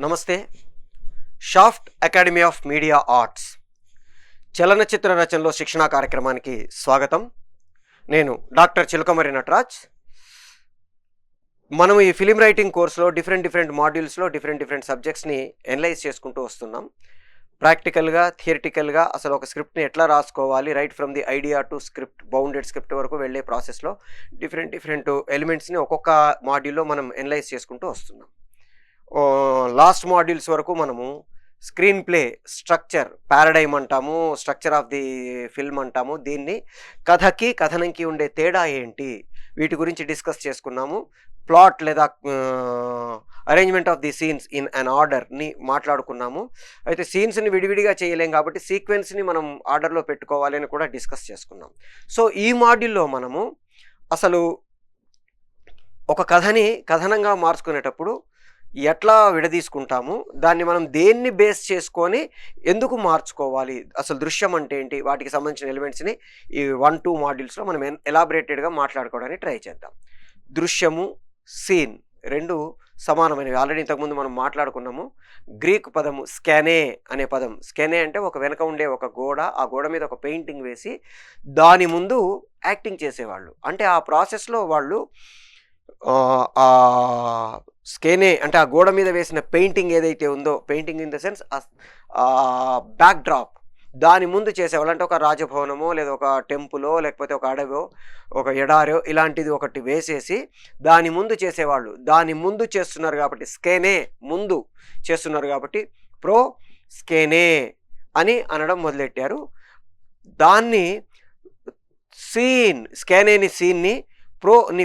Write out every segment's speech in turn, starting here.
నమస్తే. Shaft academy of media arts చలనచిత్ర రచనలో శిక్షణా కార్యక్రమానికి స్వాగతం. నేను డాక్టర్ చిలకమరి నటరాజ్. మనం ఈ ఫిలిం రైటింగ్ కోర్సులో డిఫరెంట్ మాడ్యూల్స్లో డిఫరెంట్ సబ్జెక్ట్స్ని ఎనలైజ్ చేసుకుంటూ వస్తున్నాం. ప్రాక్టికల్గా, థియరిటికల్గా అసలు ఒక స్క్రిప్ట్ని ఎట్లా రాసుకోవాలి, right from the idea to script, bounded script వరకు వెళ్ళే ప్రాసెస్లో డిఫరెంట్ ఎలిమెంట్స్ని ఒక్కొక్క మాడ్యూల్లో మనం ఎనలైజ్ చేసుకుంటూ వస్తున్నాం. లాస్ట్ మాడ్యూల్స్ వరకు మనము స్క్రీన్ ప్లే స్ట్రక్చర్, పారాడైమ్ అంటాము, స్ట్రక్చర్ ఆఫ్ ది ఫిల్మ్ అంటాము. దీన్ని కథకి కథనంకి ఉండే తేడా ఏంటి, వీటి గురించి డిస్కస్ చేసుకున్నాము. ప్లాట్ లేదా arrangement of the scenes in an ఆర్డర్ని మాట్లాడుకున్నాము. అయితే సీన్స్ని విడివిడిగా చేయలేం కాబట్టి సీక్వెన్స్ని మనం ఆర్డర్లో పెట్టుకోవాలి అని కూడా డిస్కస్ చేసుకున్నాం. సో ఈ మాడ్యూల్లో మనము అసలు ఒక కథని కథనంగా మార్చుకునేటప్పుడు ఎట్లా విడదీసుకుంటాము, దాన్ని మనం దేన్ని బేస్ చేసుకొని ఎందుకు మార్చుకోవాలి, అసలు దృశ్యం అంటే ఏంటి, వాటికి సంబంధించిన ఎలిమెంట్స్ని ఈ 1-2 మాడ్యూల్స్లో మనం ఎలాబరేటెడ్గా మాట్లాడుకోవడానికి ట్రై చేద్దాం. దృశ్యము, సీన్ రెండు సమానమైనవి. ఆల్రెడీ ఇంతకుముందు మనం మాట్లాడుకున్నాము. గ్రీక్ పదము స్కానే అనే పదం. స్కానే అంటే ఒక వెనక ఉండే ఒక గోడ, ఆ గోడ మీద ఒక పెయింటింగ్ వేసి దాని ముందు యాక్టింగ్ చేసేవాళ్ళు. అంటే ఆ ప్రాసెస్లో వాళ్ళు స్కేనే అంటే ఆ గోడ మీద వేసిన పెయింటింగ్ ఏదైతే ఉందో, painting in the sense back drop, దాని ముందు చేసేవాళ్ళు. అంటే ఒక రాజభవనమో లేదా ఒక టెంపులో లేకపోతే ఒక అడవో ఒక ఎడారో ఇలాంటిది ఒకటి వేసేసి దాని ముందు చేసేవాళ్ళు. దాని ముందు చేస్తున్నారు కాబట్టి స్కేనే, ముందు చేస్తున్నారు కాబట్టి ప్రో స్కేనే అని అనడం మొదలెట్టారు. దాన్ని సీన్, స్కానేని సీన్ని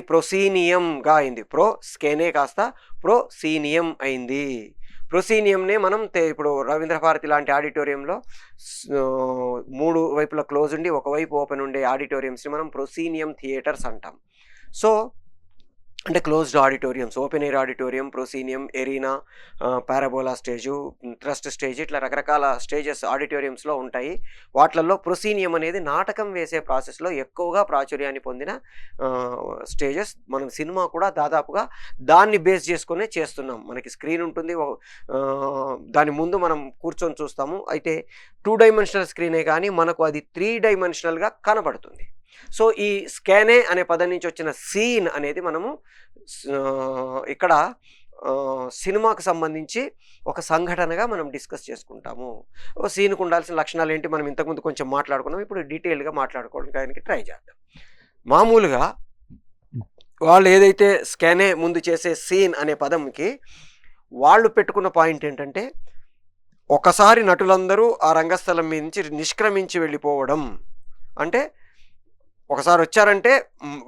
ప్రొసీనియంగా అయింది. స్కేనే కాస్త ప్రొసీనియం అయింది. ప్రొసీనియంనే మనం ఇప్పుడు రవీంద్ర భారతి లాంటి ఆడిటోరియంలో 3 వైపుల క్లోజ్ ఉండి ఒకవైపు ఓపెన్ ఉండే ఆడిటోరియంస్ని మనం ప్రొసీనియం థియేటర్స్ అంటాం. సో అంటే closed auditoriums, open air auditorium, proscenium, arena, parabola stage, thrust stage, ఇట్లా రకరకాల స్టేజెస్ ఆడిటోరియంస్లో ఉంటాయి. వాటిల్లో ప్రొసీనియం అనేది నాటకం వేసే ప్రాసెస్లో ఎక్కువగా ప్రాచుర్యాన్ని పొందిన స్టేజెస్. మనం సినిమా కూడా దాదాపుగా దాన్ని బేస్ చేసుకునే చేస్తున్నాం. మనకి స్క్రీన్ ఉంటుంది, దాని ముందు మనం కూర్చొని చూస్తాము. అయితే 2 డైమెన్షనల్ స్క్రీనే కానీ మనకు అది 3 డైమెన్షనల్గా కనబడుతుంది. సో ఈ స్కానే అనే పదం నుంచి వచ్చిన సీన్ అనేది మనము ఇక్కడ సినిమాకు సంబంధించి ఒక సంఘటనగా మనం డిస్కస్ చేసుకుంటాము. సీన్కు ఉండాల్సిన లక్షణాలు ఏంటి మనం ఇంతకుముందు కొంచెం మాట్లాడుకున్నాం. ఇప్పుడు డీటెయిల్గా మాట్లాడుకోవడానికి ట్రై చేద్దాం. మామూలుగా వాళ్ళు ఏదైతే స్కానే ముందు చేసే సీన్ అనే పదంకి వాళ్ళు పెట్టుకున్న పాయింట్ ఏంటంటే, ఒకసారి నటులందరూ ఆ రంగస్థలం మీద నుంచి నిష్క్రమించి వెళ్ళిపోవడం. అంటే ఒకసారి వచ్చారంటే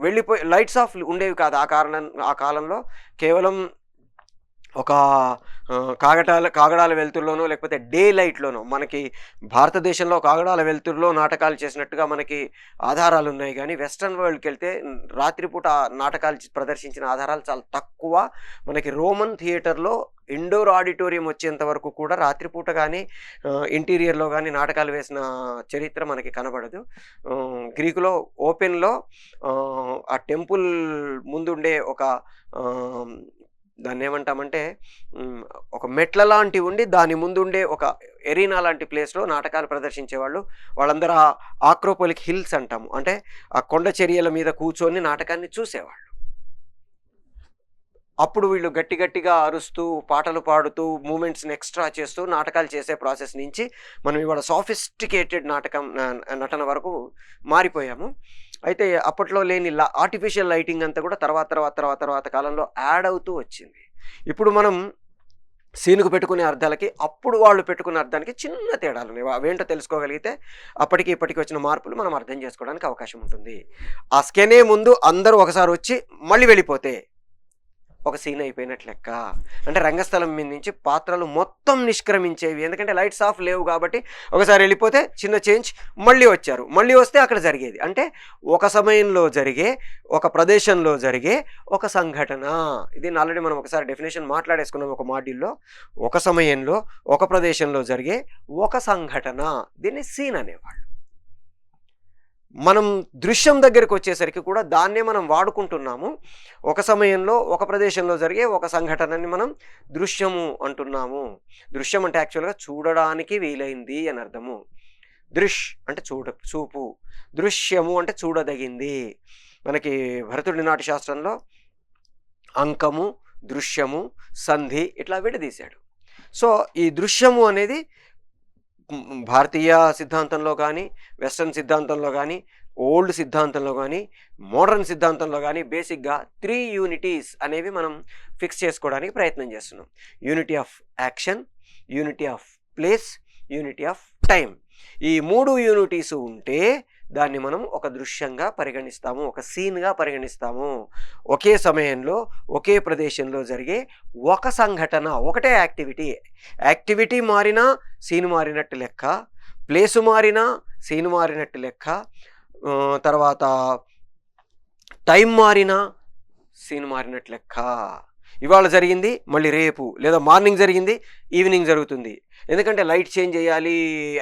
వెళ్ళిపోయి లైట్స్ ఆఫ్ ఉండేవి కాదు. ఆ కాలంలో కేవలం ఒక కాగడాల వెలుతురులోనో లేకపోతే డే లైట్లోనో, మనకి భారతదేశంలో కాగడాల వెలుతురులో నాటకాలు చేసినట్టుగా మనకి ఆధారాలు ఉన్నాయి. కానీ వెస్ట్రన్ వరల్డ్కి వెళ్తే రాత్రిపూట నాటకాలు ప్రదర్శించిన ఆధారాలు చాలా తక్కువ. మనకి రోమన్ థియేటర్లో ఇండోర్ ఆడిటోరియం వచ్చేంత వరకు కూడా రాత్రిపూట కానీ ఇంటీరియర్లో కానీ నాటకాలు వేసిన చరిత్ర మనకి కనబడదు. గ్రీకులో ఓపెన్లో ఆ టెంపుల్ ముందుండే ఒక దాన్ని ఏమంటామంటే ఒక మెట్ల లాంటి ఉండి దాని ముందుండే ఒక ఎరీనా లాంటి ప్లేస్లో నాటకాలు ప్రదర్శించేవాళ్ళు. వాళ్ళందరూ ఆక్రోపోలిక్ హిల్స్ అంటాము, అంటే ఆ కొండ చర్యల మీద కూర్చొని నాటకాన్ని చూసేవాళ్ళు. అప్పుడు వీళ్ళు గట్టిగా అరుస్తూ పాటలు పాడుతూ మూమెంట్స్ని ఎక్స్ట్రా చేస్తూ నాటకాలు చేసే ప్రాసెస్ నుంచి మనం ఇవాళ సాఫిస్టికేటెడ్ నటన వరకు మారిపోయాము. అయితే అప్పట్లో లేని ఆర్టిఫిషియల్ లైటింగ్ అంతా కూడా తర్వాత కాలంలో యాడ్ అవుతూ వచ్చింది. ఇప్పుడు మనం సీన్కు పెట్టుకునే అర్థాలకి అప్పుడు వాళ్ళు పెట్టుకునే అర్థానికి చిన్న తేడాలు ఉన్నాయి. అవేంటో తెలుసుకోగలిగితే అప్పటికి ఇప్పటికి వచ్చిన మార్పులు మనం అర్థం చేసుకోవడానికి అవకాశం ఉంటుంది. ఆ స్కెనే ముందు అందరూ ఒకసారి వచ్చి మళ్ళీ వెళ్ళిపోతే ఒక సీన్ అయిపోయినట్లు లెక్క. అంటే రంగస్థలం మీద నుంచి పాత్రలు మొత్తం నిష్క్రమించేవి. ఎందుకంటే లైట్స్ ఆఫ్ లేవు కాబట్టి ఒకసారి వెళ్ళిపోతే చిన్న చేంజ్, మళ్ళీ వచ్చారు, మళ్ళీ వస్తే అక్కడ జరిగేది. అంటే ఒక సమయంలో జరిగే, ఒక ప్రదేశంలో జరిగే ఒక సంఘటన. ఇది ఆల్రెడీ మనం ఒకసారి డెఫినేషన్ మాట్లాడేసుకున్నాం ఒక మాడ్యూల్లో. ఒక సమయంలో ఒక ప్రదేశంలో జరిగే ఒక సంఘటన, దీన్ని సీన్ అనేవాళ్ళు. మనం దృశ్యం దగ్గరికి వచ్చేసరికి కూడా దాన్నే మనం వాడుకుంటున్నాము. ఒక సమయంలో ఒక ప్రదేశంలో జరిగే ఒక సంఘటనని మనం దృశ్యము అంటున్నాము. దృశ్యం అంటే యాక్చువల్గా చూడడానికి వీలైంది అని అర్థము. దృష్ అంటే చూపు, దృశ్యము అంటే చూడదగింది. మనకి భరతుడి నాట్యశాస్త్రంలో అంకము, దృశ్యము, సంధి ఇట్లా విడదీశాడు. సో ఈ దృశ్యము అనేది భారతీయ సిద్ధాంతంలో కానీ, వెస్ట్రన్ సిద్ధాంతంలో కానీ, ఓల్డ్ సిద్ధాంతంలో కానీ, మోడర్న్ సిద్ధాంతంలో కానీ బేసిక్గా 3 యూనిటీస్ అనేవి మనం ఫిక్స్ చేసుకోవడానికి ప్రయత్నం చేస్తున్నాం. Unity of action, unity of place, unity of time. ఈ 3 యూనిటీస్ ఉంటే దాన్ని మనం ఒక దృశ్యంగా పరిగణిస్తాము, ఒక సీన్గా పరిగణిస్తాము. ఒకే సమయంలో ఒకే ప్రదేశంలో జరిగే ఒక సంఘటన, ఒకటే యాక్టివిటీ మారినా సీన్ మారినట్టు లెక్క, ప్లేసు మారినా సీన్ మారినట్టు లెక్క, తర్వాత టైం మారినా సీన్ మారినట్టు లెక్క. ఇవాళ జరిగింది మళ్ళీ రేపు, లేదా మార్నింగ్ జరిగింది ఈవినింగ్ జరుగుతుంది. ఎందుకంటే లైట్ చేంజ్ చేయాలి,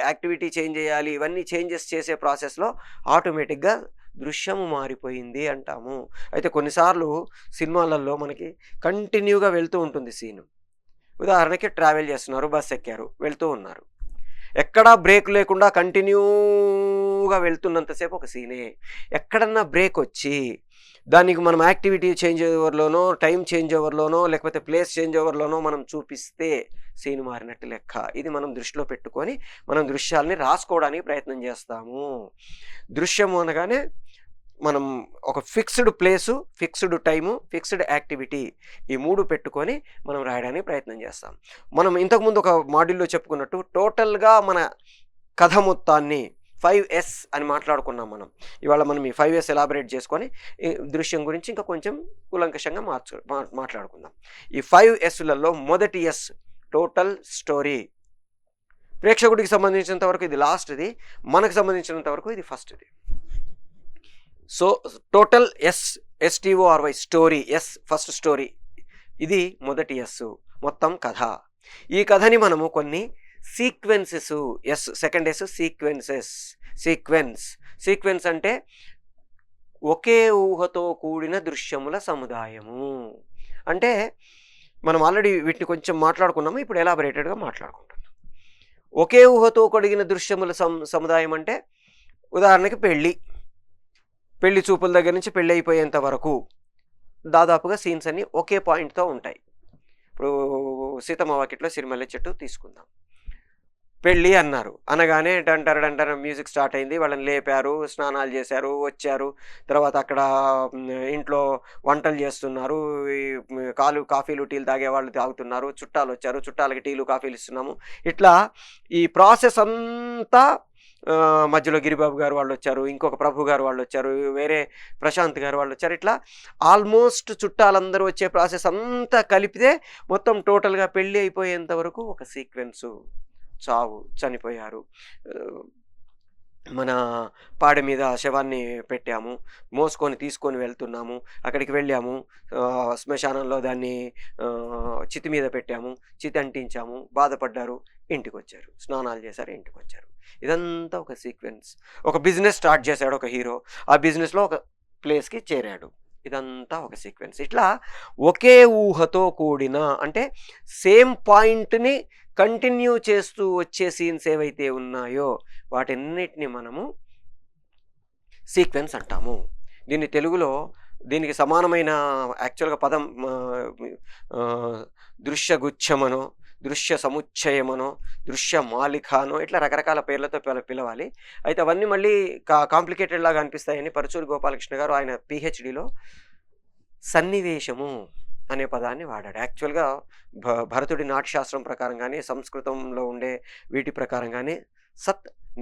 యాక్టివిటీ చేంజ్ చేయాలి, ఇవన్నీ చేంజెస్ చేసే ప్రాసెస్లో ఆటోమేటిక్గా దృశ్యము మారిపోయింది అంటాము. అయితే కొన్నిసార్లు సినిమాలలో మనకి కంటిన్యూగా వెళ్తూ ఉంటుంది సీను. ఉదాహరణకి ట్రావెల్ చేస్తున్నారు, బస్ ఎక్కారు, వెళ్తూ ఉన్నారు, ఎక్కడా బ్రేక్ లేకుండా కంటిన్యూగా వెళ్తున్నంతసేపు ఒక సీనే. ఎక్కడన్నా బ్రేక్ వచ్చి దానికి మనం యాక్టివిటీ చేంజ్ ఓవర్లోనో, టైం చేంజ్ ఓవర్లోనో, లేకపోతే ప్లేస్ చేంజ్ ఓవర్లోనో మనం చూపిస్తే సీన్ మారినట్టు లెక్క. ఇది మనం దృష్టిలో పెట్టుకొని మనం దృశ్యాలని రాసుకోవడానికి ప్రయత్నం చేస్తాము. దృశ్యము అనగానే మనం ఒక fixed place, fixed time, fixed activity, ఈ 3 పెట్టుకొని మనం రాయడానికి ప్రయత్నం చేస్తాం. మనం ఇంతకుముందు ఒక మాడ్యూల్లో చెప్పుకున్నట్టు టోటల్గా మన కథ మొత్తాన్ని 5S అని మాట్లాడుకున్నాం మనం. ఇవాళ మనం ఈ 5S ఎలాబరేట్ చేసుకొని ఈ దృశ్యం గురించి ఇంకా కొంచెం కూలంకషంగా మాట్లాడుకుందాం. ఈ 5Sలలో మొదటి S టోటల్ స్టోరీ. ప్రేక్షకుడికి సంబంధించినంత వరకు ఇది లాస్ట్ది, మనకు సంబంధించినంత వరకు ఇది ఫస్ట్ది. So total STORY story, first story, ఇది మొదటి S, మొత్తం కథ. ఈ కథని మనము కొన్ని సీక్వెన్సెస్, సెకండ్ S సీక్వెన్స్ అంటే ఒకే ఊహతో కూడిన దృశ్యముల సముదాయము. అంటే మనం ఆల్రెడీ వీటిని కొంచెం మాట్లాడుకున్నాము, ఇప్పుడు ఎలాబరేటెడ్గా మాట్లాడుకుంటున్నాం. ఒకే ఊహతో కూడిన దృశ్యముల సముదాయం అంటే ఉదాహరణకి పెళ్లి చూపుల దగ్గర నుంచి పెళ్ళి అయిపోయేంత వరకు దాదాపుగా సీన్స్ అన్నీ ఒకే పాయింట్తో ఉంటాయి. ఇప్పుడు సీతమ్మ వాకిట్లో సిరిమల్లె చెట్టు తీసుకుందాం. పెళ్ళి అన్నారు, అనగానే డంటారు మ్యూజిక్ స్టార్ట్ అయింది, వాళ్ళని లేపారు, స్నానాలు చేశారు, వచ్చారు, తర్వాత అక్కడ ఇంట్లో వంటలు చేస్తున్నారు, కాఫీలు టీలు తాగే వాళ్ళు తాగుతున్నారు, చుట్టాలు వచ్చారు, చుట్టాలకి టీలు కాఫీలు ఇస్తున్నాము. ఇట్లా ఈ ప్రాసెస్ అంతా మధ్యలో గిరిబాబు గారు వాళ్ళు వచ్చారు, ఇంకొక ప్రభు గారు వాళ్ళు వచ్చారు, వేరే ప్రశాంత్ గారు వాళ్ళు వచ్చారు. ఇట్లా ఆల్మోస్ట్ చుట్టాలందరూ వచ్చే ప్రాసెస్ అంతా కలిపితే మొత్తం టోటల్గా పెళ్ళి అయిపోయేంత వరకు ఒక సీక్వెన్సు. చావు, చనిపోయారు, మన పాడె మీద శవాన్ని పెట్టాము, తీసుకొని వెళ్తున్నాము, అక్కడికి వెళ్ళాము, శ్మశానంలో దాన్ని చితి మీద పెట్టాము, చితి అంటించాము, బాధపడ్డారు, ఇంటికి వచ్చారు, స్నానాలు చేశారు, ఇంటికి వచ్చారు. ఇదంతా ఒక సీక్వెన్స్. ఒక బిజినెస్ స్టార్ట్ చేశాడు ఒక హీరో, ఆ బిజినెస్లో ఒక ప్లేస్కి చేరాడు, ఇదంతా ఒక సీక్వెన్స్. ఇట్లా ఒకే ఊహతో కూడిన, అంటే సేమ్ పాయింట్ని కంటిన్యూ చేస్తూ వచ్చే సీన్స్ ఏవైతే ఉన్నాయో వాటన్నిటిని మనము సీక్వెన్స్ అంటాము. దీన్ని తెలుగులో దీనికి సమానమైన యాక్చువల్గా పదం దృశ్యగుచ్ఛమనో, దృశ్య సముచ్చయమనో, దృశ్య మాలికానో, ఇట్లా రకరకాల పేర్లతో పిలవాలి. అయితే అవన్నీ మళ్ళీ కాంప్లికేటెడ్ లాగా అనిపిస్తాయని పరుచూరి గోపాలకృష్ణ గారు ఆయన PhDలో సన్నివేశము అనే పదాన్ని వాడాడు. యాక్చువల్గా భరతుడి నాట్యశాస్త్రం ప్రకారం కానీ, సంస్కృతంలో ఉండే వీటి ప్రకారం కానీ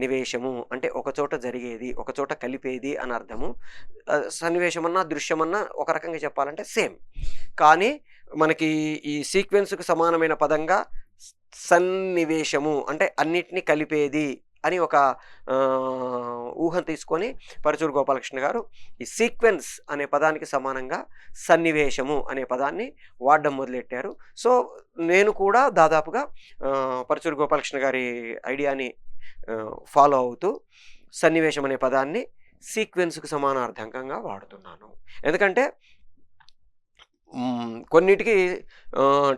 నివేశము అంటే ఒకచోట జరిగేది, ఒకచోట కలిపేది అని అర్థము. సన్నివేశమన్నా దృశ్యమన్నా ఒక రకంగా చెప్పాలంటే సేమ్. కానీ మనకి ఈ సీక్వెన్స్కు సమానమైన పదంగా సన్నివేశము అంటే అన్నిటినీ కలిపేది అని ఒక ఊహను తీసుకొని పరుచూరి గోపాలకృష్ణ గారు ఈ సీక్వెన్స్ అనే పదానికి సమానంగా సన్నివేశము అనే పదాన్ని వాడడం మొదలెట్టారు. సో నేను కూడా దాదాపుగా పరుచూరి గోపాలకృష్ణ గారి ఐడియాని ఫాలో అవుతూ సన్నివేశం అనే పదాన్ని సీక్వెన్స్‌కు సమానార్థకంగా వాడుతున్నాను. ఎందుకంటే కొన్నిటికి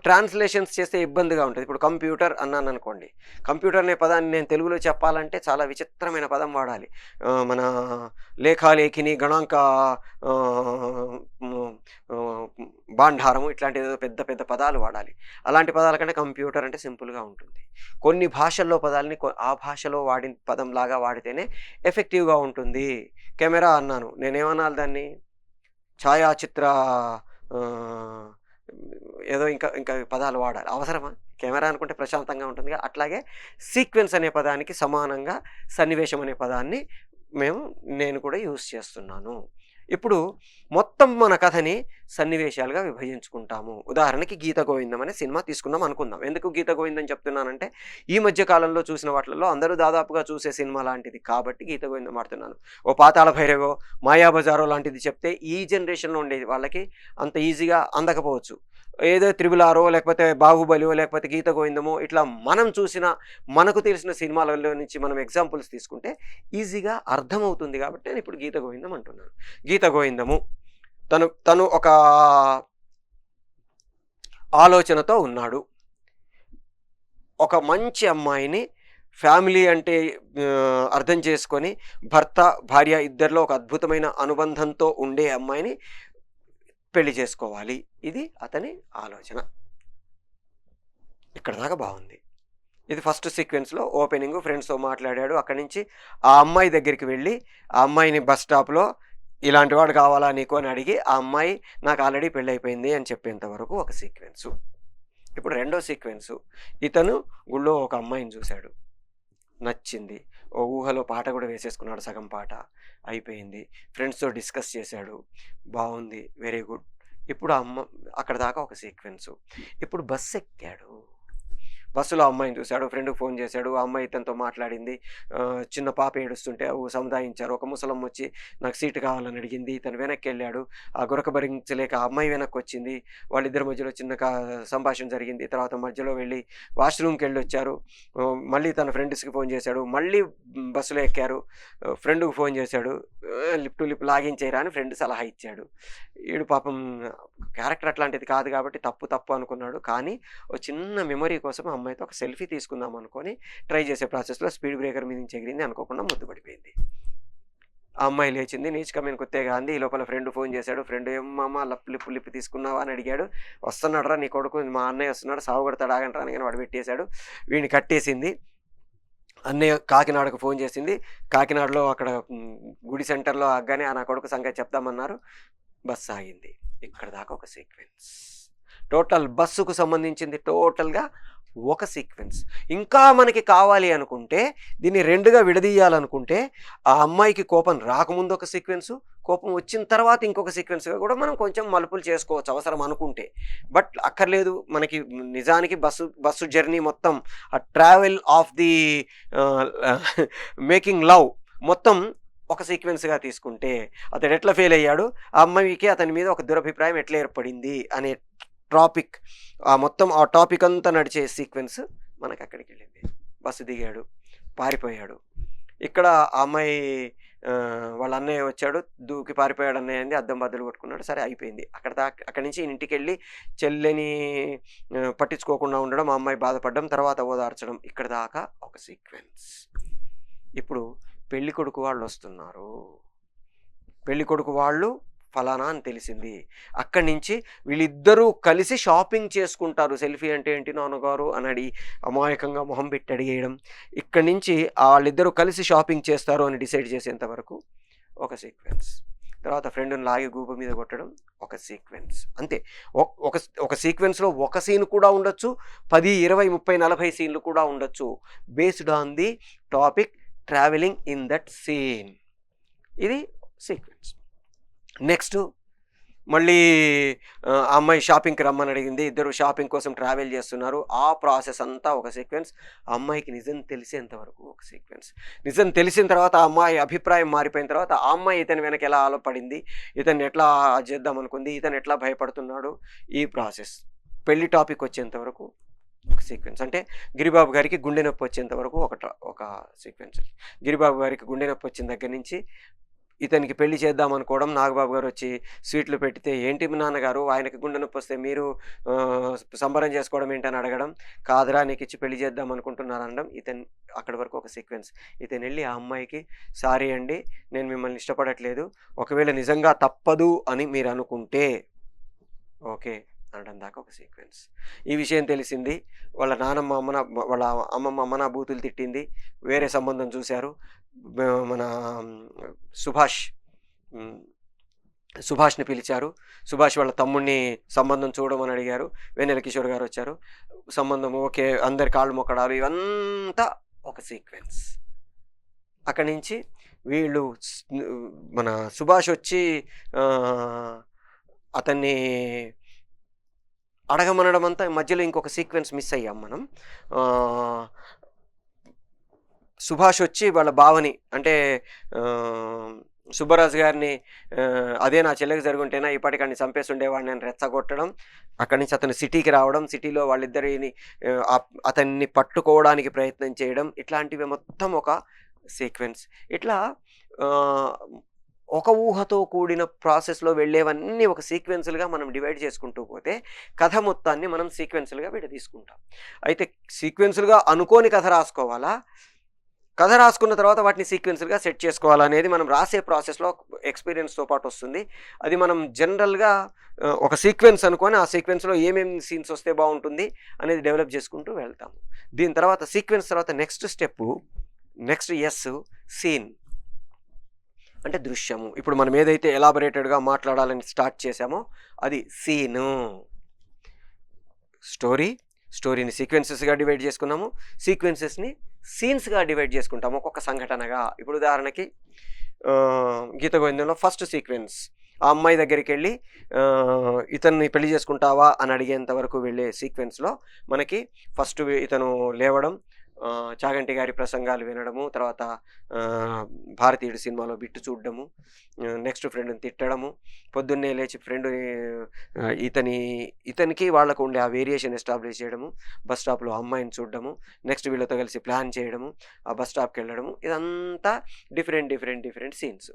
ట్రాన్స్‌లేషన్స్ చేస్తే ఇబ్బందిగా ఉంటది. ఇప్పుడు కంప్యూటర్ అన్నాననుకోండి. కంప్యూటర్ అనే పదాన్ని నేను తెలుగులో చెప్పాలంటే చాలా విచిత్రమైన పదం వాడాలి. మన లేఖాలేఖిని, గణాంక ఆహ్, హ్మ్, ఆహ్, భాండారము ఇట్లాంటిదేదో పెద్ద పెద్ద పదాలు వాడాలి. అలాంటి పదాల కంటే కంప్యూటర్ అంటే సింపుల్‌గా ఉంటుంది. కొన్ని భాషల్లో పదాలని ఆ భాషలో వాడిన పదంలాగా వాడితేనే ఎఫెక్టివ్‌గా ఉంటుంది. కెమెరా అన్నాను. నేనేమనాలి దాన్ని? ఛాయాచిత్ర ఆహ్, ఏదో ఇంకా ఇంకా పదాలు వాడాలి. అవసరమా? కెమెరా అనుకుంటే ప్రశాంతంగా ఉంటుందిగా. అట్లాగే సీక్వెన్స్ అనే పదానికి సమానంగా సన్నివేశం అనే పదాన్ని నేను కూడా యూజ్ చేస్తున్నాను. ఇప్పుడు మొత్తం మన కథని సన్నివేశాలుగా విభజించుకుంటాము. ఉదాహరణకి 'గీత గోవిందం' అనే సినిమా తీసుకుందాం అనుకుందాం. ఎందుకు 'గీత గోవిందం' చెప్తున్నానంటే, ఈ మధ్య కాలంలో చూసిన వాటిల్లో అందరూ దాదాపుగా చూసే సినిమా లాంటిది కాబట్టి 'గీత గోవిందం' వాడుతున్నాను. ఓ 'పాతాళ భైరవో', 'మాయాబజారో' లాంటిది చెప్తే ఈ జనరేషన్‌లో ఉండే వాళ్ళకి అంత ఈజీగా అందకపోవచ్చు. ఏదో 'త్రిబుల్ ఆరో' లేకపోతే 'బాహుబలో' లేకపోతే 'గీత గోవిందమో' ఇట్లా మనం చూసిన, మనకు తెలిసిన సినిమాలలో నుంచి మనం ఎగ్జాంపుల్స్ తీసుకుంటే ఈజీగా అర్థమవుతుంది కాబట్టి నేను ఇప్పుడు 'గీత గోవిందం' అంటున్నాను. 'గీత గోవిందము' తను ఒక ఆలోచనతో ఉన్నాడు. ఒక మంచి అమ్మాయిని ఫ్యామిలీ అంటే అర్థం చేసుకొని భర్త, భార్య ఇద్దరిలో ఒక అద్భుతమైన అనుబంధంతో ఉండే అమ్మాయిని పెళ్లి చేసుకోవాలి. ఇది అతని ఆలోచన. ఇక్కడ దాకా బాగుంది. ఇది ఫస్ట్ సీక్వెన్స్‌లో ఓపెనింగు ఫ్రెండ్స్‌తో మాట్లాడాడు. అక్కడి నుంచి ఆ అమ్మాయి దగ్గరికి వెళ్ళి, ఆ అమ్మాయిని బస్ స్టాప్‌లో ఇలాంటి వాడు కావాలా నీకు అని అడిగి, ఆ అమ్మాయి నాకు ఆల్రెడీ పెళ్ళైపోయింది అని చెప్పేంత వరకు ఒక సీక్వెన్సు. ఇప్పుడు రెండో సీక్వెన్సు, ఇతను గుళ్ళో ఒక అమ్మాయిని చూశాడు. నచ్చింది. ఓ ఊహలో పాట కూడా వేసేసుకున్నాడు, సగం పాట అయిపోయింది. ఫ్రెండ్స్‌తో డిస్కస్ చేశాడు. బావుంది. Very good. ఇప్పుడు అక్కడ దాకా ఒక సీక్వెన్సు. ఇప్పుడు బస్ ఎక్కాడు. బస్సులో అమ్మాయిని చూశాడు. ఫ్రెండ్‌కి ఫోన్ చేశాడు. ఆ అమ్మాయి ఇతనితో మాట్లాడింది. చిన్న పాప ఏడుస్తుంటే సముదాయించారు. ఒక ముసలమ్మ వచ్చి నాకు సీటు కావాలని అడిగింది. ఇతను వెనక్కెళ్ళాడు. ఆ గురక భరించలేక ఆ అమ్మాయి వెనక్కొచ్చింది. వాళ్ళిద్దరి మధ్యలో చిన్న సంభాషణ జరిగింది. తర్వాత మధ్యలో వెళ్ళి వాష్‌రూమ్‌కెళ్ళొచ్చారు. మళ్ళీ తన ఫ్రెండ్స్‌కి ఫోన్ చేశాడు. మళ్ళీ బస్సులో ఎక్కారు. ఫ్రెండ్‌కి ఫోన్ చేశాడు. లిప్ టు లిప్ లాగించేయరా అని ఫ్రెండ్ సలహా ఇచ్చాడు. ఈడు పాపం క్యారెక్టర్ అట్లాంటిది కాదు కాబట్టి తప్పు అనుకున్నాడు. కానీ ఓ చిన్న మెమరీ కోసం ఆ అమ్మాయితో ఒక సెల్ఫీ తీసుకుందాం అనుకొని ట్రై చేసే ప్రాసెస్‌లో స్పీడ్ బ్రేకర్ మీద నుంచి ఎగిరింది. అనుకోకుండా ముద్దు పడిపోయింది. ఆ అమ్మాయి లేచింది. నీచ్ కమీన్ కుత్తేగా అంది. ఈ లోపల ఫ్రెండ్ ఫోన్ చేశాడు. ఫ్రెండ్ ఏం మామ లిప్ తీసుకున్నావా అని అడిగాడు. వస్తున్నాడురా నీ కొడుకు, మా అన్నయ్య వస్తున్నాడు, సావగొడతాడు ఆగండి రా అని వాడు పెట్టేశాడు. వీడిని కట్టేసింది. అన్నయ్య కాకినాడకు ఫోన్ చేసింది. కాకినాడలో అక్కడ గుడి సెంటర్‌లో ఆగగానే నా కొడుకు సంగతి చెప్దామన్నారు. బస్సు ఆగింది. ఇక్కడ దాకా ఒక సీక్వెన్స్. టోటల్ బస్సుకు సంబంధించింది టోటల్‌గా ఒక సీక్వెన్స్. ఇంకా మనకి కావాలి అనుకుంటే, దీన్ని 2గా విడదీయాలనుకుంటే, ఆ అమ్మాయికి కోపం రాకముందు ఒక సీక్వెన్సు, కోపం వచ్చిన తర్వాత ఇంకొక సీక్వెన్స్‌గా కూడా మనం కొంచెం మలుపులు చేసుకోవచ్చు అవసరం అనుకుంటే. బట్ అక్కర్లేదు. మనకి నిజానికి బస్సు జర్నీ మొత్తం ఆ travel of the making love మొత్తం ఒక సీక్వెన్స్‌గా తీసుకుంటే, అతడు ఎట్లా ఫెయిల్ అయ్యాడు, ఆ అమ్మాయికి అతని మీద ఒక దురభిప్రాయం ఎట్లా ఏర్పడింది అనే టాపిక్, మొత్తం ఆ టాపిక్ అంతా నడిచే సీక్వెన్స్ మనకు అక్కడికెళ్ళింది. బస్సు దిగాడు, పారిపోయాడు. ఇక్కడ ఆ అమ్మాయి వాళ్ళ అన్నయ్య వచ్చాడు, దూకి పారిపోయాడు అన్నయ్య అంది. అద్దం బద్దలు కొట్టుకున్నాడు. సరే అయిపోయింది. అక్కడి నుంచి ఇంటికెళ్ళి చెల్లెని పట్టించుకోకుండా ఉండడం, ఆ అమ్మాయి బాధపడడం, తర్వాత ఓదార్చడం. ఇక్కడ దాకా ఒక సీక్వెన్స్. ఇప్పుడు పెళ్ళికొడుకు వాళ్ళు వస్తున్నారు. పెళ్ళికొడుకు వాళ్ళు ఫలానా అని తెలిసింది. అక్కడి నుంచి వీళ్ళిద్దరూ కలిసి షాపింగ్ చేసుకుంటారు. సెల్ఫీ అంటే ఏంటి నాన్నగారు అని అమాయకంగా మొహం పెట్టి అడిగేయడం. ఇక్కడి నుంచి వాళ్ళిద్దరూ కలిసి షాపింగ్ చేస్తారు అని డిసైడ్ చేసేంత వరకు ఒక సీక్వెన్స్. తర్వాత ఫ్రెండ్‌ని లాగి గూబ మీద కొట్టడం ఒక సీక్వెన్స్. అంతే. ఒక సీక్వెన్స్‌లో ఒక సీన్ కూడా ఉండొచ్చు. 10, 20, 30, 40 సీన్లు కూడా ఉండొచ్చు. Based on the topic travelling in that scene. ఇది సీక్వెన్స్. నెక్స్ట్ మళ్ళీ ఆ అమ్మాయి షాపింగ్‌కి రమ్మని అడిగింది. ఇద్దరు షాపింగ్ కోసం ట్రావెల్ చేస్తున్నారు. ఆ ప్రాసెస్ అంతా ఒక సీక్వెన్స్. ఆ అమ్మాయికి నిజం తెలిసేంత వరకు ఒక సీక్వెన్స్. నిజం తెలిసిన తర్వాత ఆ అమ్మాయి అభిప్రాయం మారిపోయిన తర్వాత ఆ అమ్మాయి ఇతని వెనక ఎలా ఆలోపడింది, ఇతన్ని ఎట్లా చేద్దాం అనుకుంది, ఇతను ఎట్లా భయపడుతున్నాడు, ఈ ప్రాసెస్. పెళ్లి టాపిక్ వచ్చేంత వరకు ఒక సీక్వెన్స్. అంటే గిరిబాబు గారికి గుండె నొప్పి వచ్చేంత వరకు ఒక సీక్వెన్స్. గిరిబాబు గారికి గుండె నొప్పి వచ్చిన దగ్గర నుంచి ఇతనికి పెళ్లి చేద్దాం అనుకోవడం, నాగబాబు గారు వచ్చి స్వీట్లు పెట్టితే, ఏంటి మీ నాన్నగారు ఆయనకి గుండె నొప్పి వస్తే మీరు సంబరం చేసుకోవడం ఏంటని అడగడం, కాదురా నీకు ఇచ్చి పెళ్లి చేద్దాం అనుకుంటున్నారు అనడం. ఇతను అక్కడి వరకు ఒక సీక్వెన్స్. ఇతను వెళ్ళి ఆ అమ్మాయికి, సారీ అండి నేను మిమ్మల్ని ఇష్టపడట్లేదు, ఒకవేళ నిజంగా తప్పదు అని మీరు అనుకుంటే ఓకే అనడం దాకా ఒక సీక్వెన్స్. ఈ విషయం తెలిసింది, వాళ్ళ నానమ్మ వాళ్ళ అమ్మమ్మ అమ్మన బూతులు తిట్టింది, వేరే సంబంధం చూశారు. మన సుభాష్ని పిలిచారు. సుభాష్ వాళ్ళ తమ్ముడిని సంబంధం చూడమని అడిగారు. వెన్నెల కిషోర్ గారు వచ్చారు, సంబంధం ఓకే, అందరి కాళ్ళు మొక్కడాలు, ఇవంతా ఒక సీక్వెన్స్. అక్కడి నుంచి వీళ్ళు మన సుభాష్ వచ్చి అతన్ని అడగమనడం అంతా మధ్యలో ఇంకొక సీక్వెన్స్ మిస్ అయ్యాం మనం. సుభాష్ వచ్చి వాళ్ళ బావని అంటే సుబ్బరాజు గారిని, అదే నా చెల్లెకి జరుగుంటేనా ఇప్పటికన్నీ చంపేసి ఉండేవాడిని అని రెచ్చగొట్టడం, అక్కడి నుంచి అతను సిటీకి రావడం, సిటీలో వాళ్ళిద్దరిని అతన్ని పట్టుకోవడానికి ప్రయత్నం చేయడం, ఇట్లాంటివి మొత్తం ఒక సీక్వెన్స్. ఇట్లా ఒక ఊహతో కూడిన ప్రాసెస్లో వెళ్ళేవన్నీ ఒక సీక్వెన్సులుగా మనం డివైడ్ చేసుకుంటూ పోతే కథ మొత్తాన్ని మనం సీక్వెన్సులుగా తీసుకుంటాం. అయితే సీక్వెన్సులుగా అనుకోని కథ రాసుకోవాలా, కథ రాసుకున్న తర్వాత వాటిని సీక్వెన్సులుగా సెట్ చేసుకోవాలనేది మనం రాసే ప్రాసెస్లో ఎక్స్పీరియన్స్తో పాటు వస్తుంది. అది మనం జనరల్గా ఒక సీక్వెన్స్ అనుకొని ఆ సీక్వెన్స్లో ఏమేమి సీన్స్ వస్తే బాగుంటుంది అనేది డెవలప్ చేసుకుంటూ వెళ్తాము. దీని తర్వాత సీక్వెన్స్ తర్వాత నెక్స్ట్ సీన్ అంటే దృశ్యము. ఇప్పుడు మనం ఏదైతే ఎలాబొరేటెడ్గా మాట్లాడాలని స్టార్ట్ చేసామో అది సీను. స్టోరీని సీక్వెన్సెస్గా డివైడ్ చేసుకున్నాము, సీక్వెన్సెస్ని సీన్స్గా డివైడ్ చేసుకుంటాము ఒక్కొక్క సంఘటనగా. ఇప్పుడు ఉదాహరణకి గీత గోవిందంలో ఫస్ట్ సీక్వెన్స్, ఆ అమ్మాయి దగ్గరికి వెళ్ళి ఇతన్ని పెళ్లి చేసుకుంటావా అని అడిగేంత వరకు వెళ్ళే సీక్వెన్స్లో మనకి ఫస్ట్ ఇతను లేవడం, చాగంటి గారి ప్రసంగాలు వినడము, తర్వాత భారతీయుడు సినిమాలో బిట్టు చూడడము, నెక్స్ట్ ఫ్రెండ్ని తిట్టడము, పొద్దున్నే లేచి ఫ్రెండ్ని ఇతనికి వాళ్ళకు ఉండే ఆ వేరియేషన్ ఎస్టాబ్లిష్ చేయడము, బస్ స్టాప్లో అమ్మాయిని చూడడము, నెక్స్ట్ వీళ్ళతో కలిసి ప్లాన్ చేయడము, ఆ బస్ స్టాప్కి వెళ్ళడము, ఇదంతా డిఫరెంట్ సీన్స్.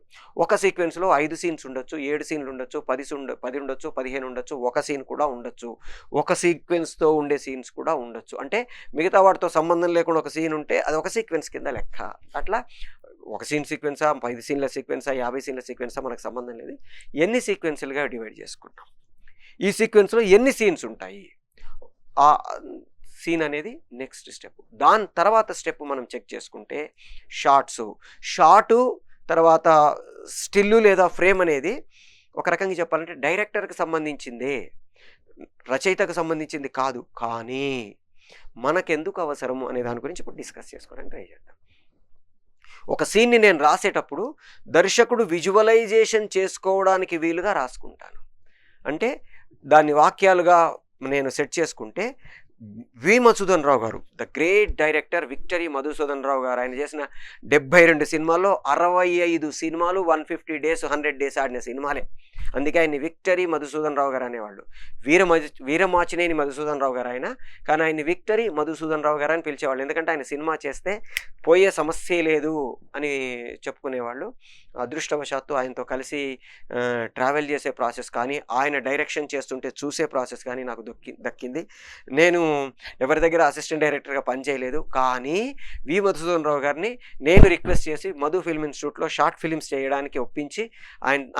ఒక సీక్వెన్స్లో 5 సీన్స్ ఉండొచ్చు, 7 సీన్లు ఉండొచ్చు, 10 ఉండొచ్చు, 15 ఉండొచ్చు, ఒక సీన్ కూడా ఉండొచ్చు, ఒక సీక్వెన్స్తో ఉండే సీన్స్ కూడా ఉండొచ్చు. అంటే మిగతా వాటితో సంబంధం లేకుండా ఒక సీన్ ఉంటే అది ఒక సీక్వెన్స్ కింద లెక్క. అట్లా ఒక సీన్ సీక్వెన్సా, 5 సీన్ల సీక్వెన్సా, 50 సీన్ల సీక్వెన్సా మనకు సంబంధం లేదు. ఎన్ని సీక్వెన్సులుగా డివైడ్ చేసుకుంటాం, ఈ సీక్వెన్స్లో ఎన్ని సీన్స్ ఉంటాయి, ఆ సీన్ అనేది నెక్స్ట్ స్టెప్. దాని తర్వాత స్టెప్ మనం చెక్ చేసుకుంటే షార్టు తర్వాత స్టిల్లు లేదా ఫ్రేమ్ అనేది ఒక రకంగా చెప్పాలంటే డైరెక్టర్కి సంబంధించిందే, రచయితకు సంబంధించింది కాదు. కానీ మనకెందుకు అవసరము అనే దాని గురించి ఇప్పుడు డిస్కస్ చేసుకోవడానికి ట్రై చేద్దాం. ఒక సీన్ని నేను రాసేటప్పుడు దర్శకుడు విజువలైజేషన్ చేసుకోవడానికి వీలుగా రాసుకుంటాను. అంటే దాన్ని వాక్యాలుగా నేను సెట్ చేసుకుంటే వి Madhusudan Rao garu, the great director Victory Madhusudan Rao garu, ఆయన చేసిన 72 సినిమాల్లో 65 సినిమాలు 150 డేస్ 100 డేస్ ఆడిన సినిమాలే. అందుకే ఆయన్ని విక్టరీ మధుసూదన్ రావు గారు అనేవాళ్ళు. వీరమాచినేని మధుసూదన్ రావు గారు ఆయన, కానీ ఆయన్ని విక్టరీ మధుసూదన్ రావు గారు అని పిలిచేవాళ్ళు. ఎందుకంటే ఆయన సినిమా చేస్తే పోయే సమస్య లేదు అని చెప్పుకునేవాళ్ళు. అదృష్టవశాత్తు ఆయనతో కలిసి ట్రావెల్ చేసే ప్రాసెస్ కానీ, ఆయన డైరెక్షన్ చేస్తుంటే చూసే ప్రాసెస్ కానీ నాకు దక్కింది. నేను ఎవరి దగ్గర అసిస్టెంట్ డైరెక్టర్గా పనిచేయలేదు, కానీ వి మధుసూదన్ రావు గారిని నేను రిక్వెస్ట్ చేసి మధు ఫిల్మ్ ఇన్స్టిట్యూట్లో షార్ట్ ఫిలిమ్స్ చేయడానికి ఒప్పించి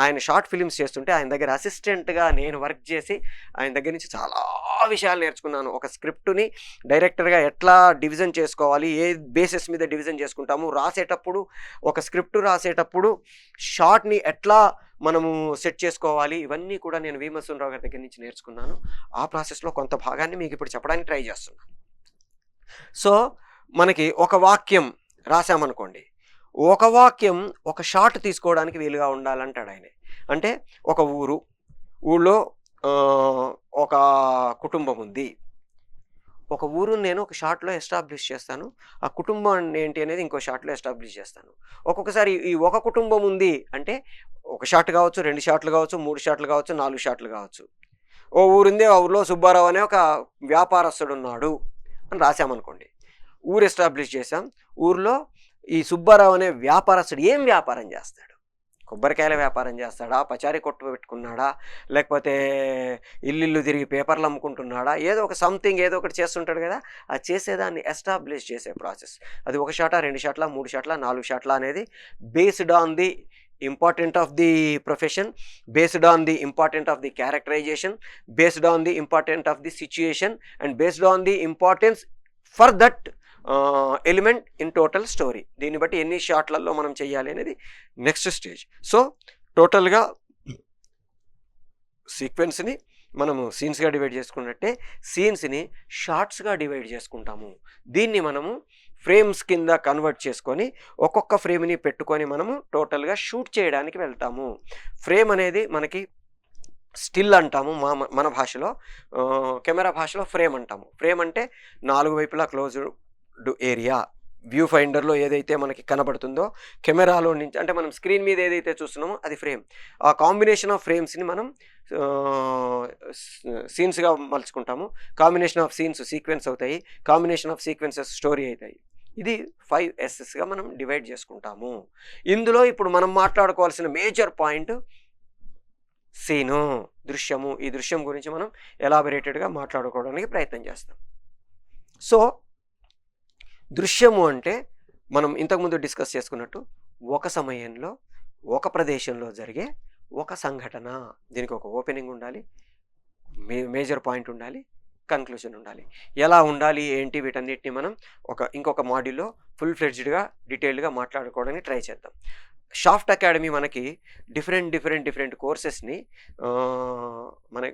ఆయన షార్ట్ ఫిలిమ్స్ చేస్తుంటే ఆయన దగ్గర అసిస్టెంట్గా నేను వర్క్ చేసి ఆయన దగ్గర నుంచి చాలా విషయాలు నేర్చుకున్నాను. ఒక స్క్రిప్ట్ని డైరెక్టర్గా ఎట్లా డివిజన్ చేసుకోవాలి, ఏ బేసిస్ మీద డివిజన్ చేసుకుంటాము, రాసేటప్పుడు ఒక స్క్రిప్ట్ రాసేటప్పుడు షార్ట్ని ఎట్లా మనము సెట్ చేసుకోవాలి, ఇవన్నీ కూడా నేను వి మధుసూదన్ రావు గారి దగ్గర నుంచి నేర్చుకున్నాను. ఆ ప్రాసెస్లో కొంత భాగాన్ని మీకు ఇప్పుడు చెప్పడానికి ట్రై చేస్తున్నాను. సో మనకి ఒక వాక్యం రాసామనుకోండి, ఒక వాక్యం ఒక షార్ట్ తీసుకోవడానికి వీలుగా ఉండాలంటాడు ఆయన. అంటే ఒక ఊళ్ళో ఒక కుటుంబం ఉంది, ఒక ఊరు నేను ఒక షార్ట్లో ఎస్టాబ్లిష్ చేస్తాను, ఆ కుటుంబం ఏంటి అనేది ఇంకో షార్ట్లో ఎస్టాబ్లిష్ చేస్తాను. ఒక్కొక్కసారి ఈ ఒక కుటుంబం ఉంది అంటే ఒక షార్ట్ కావచ్చు, 2 షార్ట్లు కావచ్చు, 3 షార్ట్లు కావచ్చు, 4 షార్ట్లు కావచ్చు. ఓ ఊరుంది, ఆ ఊరిలో సుబ్బారావు అనే ఒక వ్యాపారస్తుడు ఉన్నాడు అని రాసామనుకోండి, ఊరు ఎస్టాబ్లిష్ చేసాం. ఊర్లో ఈ సుబ్బారావు అనే వ్యాపారస్తుడు ఏం వ్యాపారం చేస్తాడు, కొబ్బరికాయల వ్యాపారం చేస్తాడా, పచారీ కొట్టు పెట్టుకున్నాడా, లేకపోతే ఇల్లు తిరిగి పేపర్లు అమ్ముకుంటున్నాడా, ఏదో ఒక సంథింగ్ ఏదో ఒకటి చేస్తుంటాడు కదా. ఆ చేసేదాన్ని ఎస్టాబ్లిష్ చేసే ప్రాసెస్. అది 1 షాటా, 2 షాట్ల, 3 షాట్ల, 4 షాట్ల అనేది based on the important of the profession, based on the important of the characterisation, based on the important of the situation and based on the importance for that element in total story. దీన్ని బట్టి ఎన్ని షాట్లలో మనం చేయాలి అనేది next stage. So టోటల్గా సీక్వెన్స్ని మనము సీన్స్గా divide చేసుకున్నట్టే సీన్స్ని షార్ట్స్గా divide చేసుకుంటాము. దీన్ని మనము ఫ్రేమ్స్ కింద కన్వర్ట్ చేసుకొని ఒక్కొక్క ఫ్రేమ్ని పెట్టుకొని మనము టోటల్గా షూట్ చేయడానికి వెళ్తాము. ఫ్రేమ్ అనేది మనకి స్టిల్ అంటాము మన భాషలో, కెమెరా భాషలో ఫ్రేమ్ అంటాము. ఫ్రేమ్ అంటే 4 వైపులా క్లోజ్డ్ ఏరియా, వ్యూ ఫైండర్లో ఏదైతే మనకి కనబడుతుందో కెమెరాలో నుంచి, అంటే మనం స్క్రీన్ మీద ఏదైతే చూస్తున్నామో అది ఫ్రేమ్. ఆ కాంబినేషన్ ఆఫ్ ఫ్రేమ్స్ని మనం సీన్స్గా మలుచుకుంటాము. కాంబినేషన్ ఆఫ్ సీన్స్ సీక్వెన్స్ అవుతాయి, కాంబినేషన్ ఆఫ్ సీక్వెన్సెస్ స్టోరీ అవుతాయి. ఇది 5 Sగా మనం డివైడ్ చేసుకుంటాము. ఇందులో ఇప్పుడు మనం మాట్లాడుకోవాల్సిన మేజర్ పాయింట్ సీను, దృశ్యము. ఈ దృశ్యం గురించి మనం ఎలాబరేటెడ్గా మాట్లాడుకోవడానికి ప్రయత్నం చేస్తాం. సో దృశ్యము అంటే మనం ఇంతకుముందు డిస్కస్ చేసుకున్నట్టు ఒక సమయంలో ఒక ప్రదేశంలో జరిగే ఒక సంఘటన. దీనికి ఒక ఓపెనింగ్ ఉండాలి, మేజర్ పాయింట్ ఉండాలి, కన్క్లూజన్ ఉండాలి. ఎలా ఉండాలి ఏంటి వీటన్నిటిని మనం ఇంకొక మాడ్యూల్లో ఫుల్ ఫ్లెడ్జ్డ్గా డీటెయిల్డ్గా మాట్లాడుకోవడానికి ట్రై చేద్దాం. షాఫ్ట్ అకాడమీ మనకి డిఫరెంట్ కోర్సెస్ని మన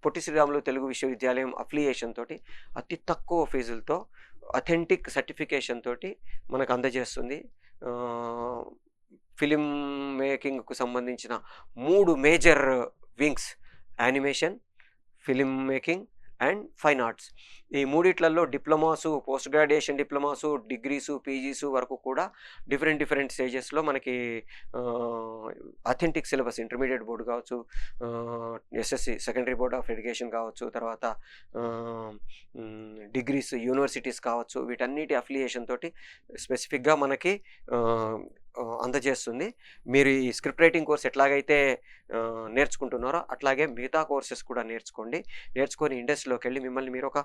పొట్టి శ్రీరాములు తెలుగు విశ్వవిద్యాలయం అఫిలియేషన్ తోటి అతి తక్కువ ఫీజులతో అథెంటిక్ సర్టిఫికేషన్ తోటి మనకు అందజేస్తుంది. ఫిలిం మేకింగ్కు సంబంధించిన 3 major wings: animation, film making and fine arts. ఈ మూడిట్లలో డిప్లొమాసు, పోస్ట్ గ్రాడ్యుయేషన్ డిప్లొమాసు, డిగ్రీసు, పీజీసు వరకు కూడా డిఫరెంట్ స్టేజెస్లో మనకి అథెంటిక్ సిలబస్, ఇంటర్మీడియట్ బోర్డు కావచ్చు, SSC secondary board of education కావచ్చు, తర్వాత డిగ్రీస్ యూనివర్సిటీస్ కావచ్చు, వీటన్నిటి అఫిలియేషన్ తోటి స్పెసిఫిక్గా మనకి అందజేస్తుంది. మీరు ఈ స్క్రిప్ట్ రైటింగ్ కోర్స్ ఎట్లాగైతే నేర్చుకుంటున్నారో అట్లాగే మిగతా కోర్సెస్ కూడా నేర్చుకొని ఇండస్ట్రీలోకి వెళ్ళి మిమ్మల్ని మీరు ఒక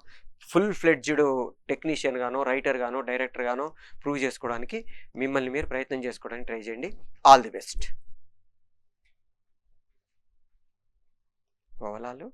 ఫుల్ ఫ్లెడ్జ్డ్ టెక్నీషియన్ గానో, రైటర్ గానో, డైరెక్టర్ గానో ప్రూవ్ చేసుకోవడానికి మిమ్మల్ని మీరు ప్రయత్నం చేసుకోవడానికి ట్రై చేయండి. All the best. ఓవరాల్